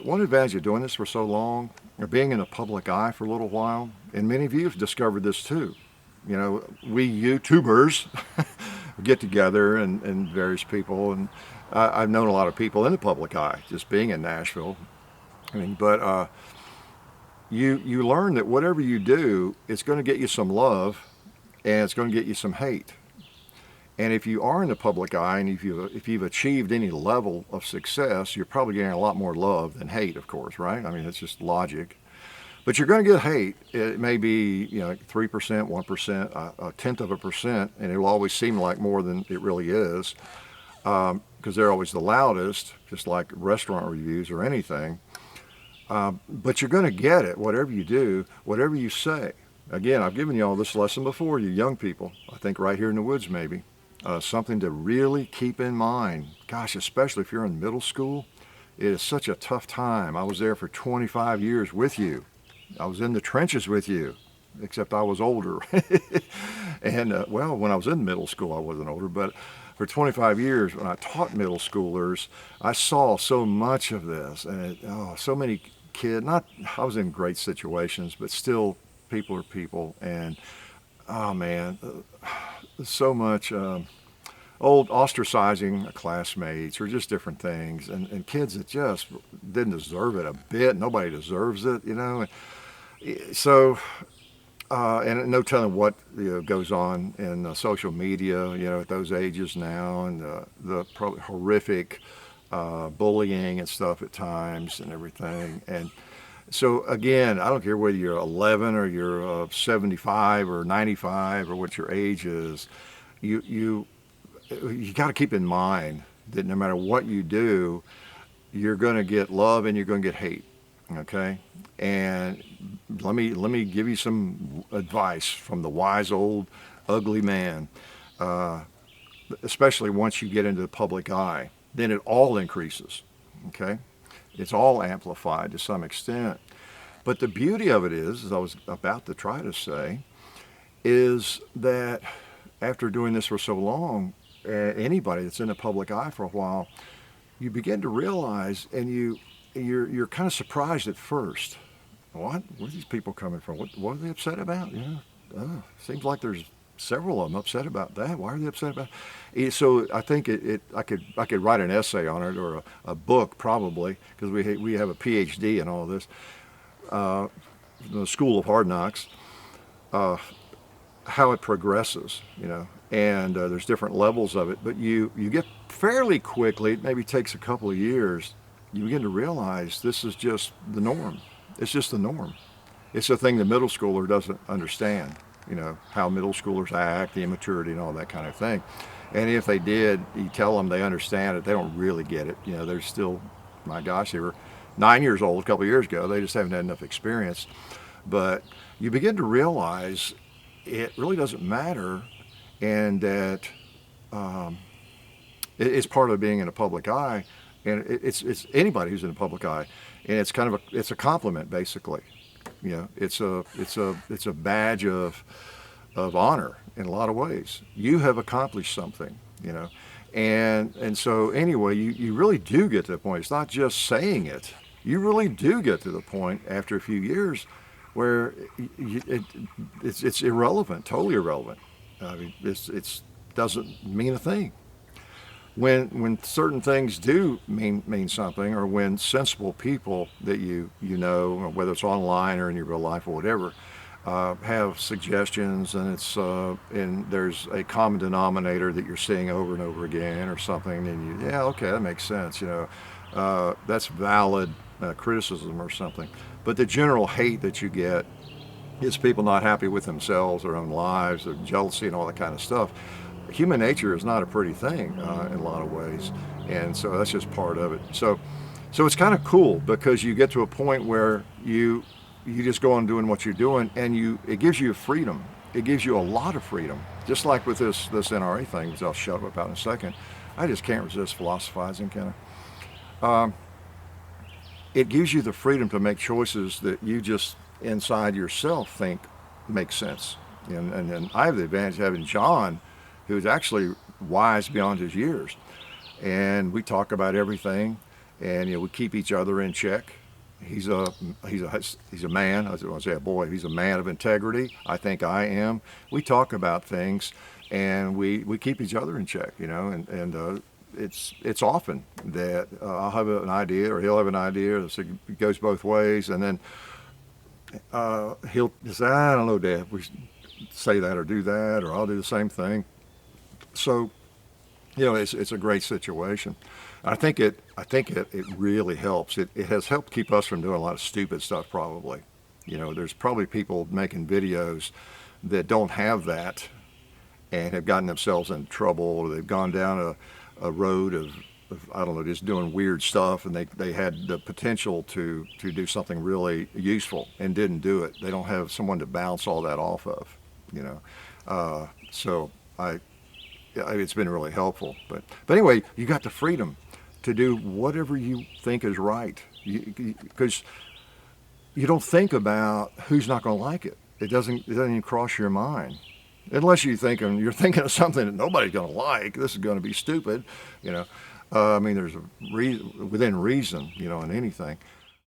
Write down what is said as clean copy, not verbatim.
One advantage of doing this for so long, or being in the public eye for a little while, and many of you have discovered this too. You know, we YouTubers get together and various people, and I've known a lot of people in the public eye, just being in Nashville. I mean, but you learn that whatever you do, it's going to get you some love, and it's going to get you some hate. And if you are in the public eye, and if you've achieved any level of success, you're probably getting a lot more love than hate, of course, right? I mean, it's just logic. But you're going to get hate. It may be 3%, 1%, a tenth of a percent, and it'll always seem like more than it really is, because they're always the loudest, just like restaurant reviews or anything. But you're going to get it, whatever you do, whatever you say. Again, I've given you all this lesson before, you young people. I think right here in the woods, maybe. Something to really keep in mind. Gosh, especially if you're in middle school, it is such a tough time. I was there for 25 years with you. I was in the trenches with you, except I was older. And well, when I was in middle school, I wasn't older, but for 25 years, when I taught middle schoolers, I saw so much of this, and so many kids. I was in great situations, but still, people are people, and oh man. So much old ostracizing classmates or just different things, and kids that just didn't deserve it a bit. Nobody deserves it, So, and no telling what goes on in social media, at those ages now, and the probably horrific bullying and stuff at times and everything. And so again, I don't care whether you're 11 or you're 75 or 95 or what your age is, you got to keep in mind that no matter what you do, you're going to get love and you're going to get hate. Okay, and let me give you some advice from the wise old ugly man. Especially once you get into the public eye, then it all increases. Okay. It's all amplified to some extent. But the beauty of it is, as I was about to try to say, is that after doing this for so long, anybody that's in the public eye for a while, you begin to realize, and you're kind of surprised at first. Where are these people coming from? What are they upset about? Seems like there's several of them upset about that. Why are they upset about it? So I think I could write an essay on it, or a book probably, because we have a PhD in all this, the School of Hard Knocks, how it progresses, and there's different levels of it, but you get fairly quickly, it maybe takes a couple of years, you begin to realize this is just the norm. It's just the norm. It's the thing the middle schooler doesn't understand. How middle schoolers act, the immaturity and all that kind of thing. And if they did, you tell them they understand it, they don't really get it. They're still, my gosh, they were 9 years old a couple of years ago. They just haven't had enough experience. But you begin to realize it really doesn't matter, and that it's part of being in a public eye, and it's anybody who's in a public eye, and it's kind of it's a compliment basically. It's a badge of honor in a lot of ways. You have accomplished something, and so anyway, you really do get to the point. It's not just saying it. You really do get to the point after a few years where it's irrelevant, totally irrelevant. I mean, it doesn't mean a thing. When certain things do mean something, or when sensible people that you know, whether it's online or in your real life or whatever, have suggestions, and there's a common denominator that you're seeing over and over again or something, and okay, that makes sense, that's valid criticism or something. But the general hate that you get is people not happy with themselves, their own lives, their jealousy and all that kind of stuff. Human nature is not a pretty thing in a lot of ways, and so that's just part of it. So it's kind of cool, because you get to a point where you just go on doing what you're doing, and it gives you freedom. It gives you a lot of freedom. Just like with this NRA thing, which I'll shut up about in a second. I just can't resist philosophizing, can I? It gives you the freedom to make choices that you just inside yourself think make sense. And I have the advantage of having John, who's actually wise beyond his years. And we talk about everything. and we keep each other in check. He's a man. I was going to say a boy. He's a man of integrity. I think I am. We talk about things, and we keep each other in check. And it's often that I'll have an idea or he'll have an idea. It goes both ways, and then he'll say, "I don't know, Dad. We should say that or do that, or I'll do the same thing." So, it's a great situation. I think it really helps. It has helped keep us from doing a lot of stupid stuff. Probably, there's probably people making videos that don't have that and have gotten themselves in trouble, or they've gone down a road of I don't know, just doing weird stuff, and they had the potential to do something really useful and didn't do it. They don't have someone to bounce all that off of, So it's been really helpful. But anyway, you got the freedom to do whatever you think is right, because you don't think about who's not going to like it. It doesn't even cross your mind, unless you're thinking of something that nobody's going to like. This is going to be stupid, I mean, there's a within reason, in anything.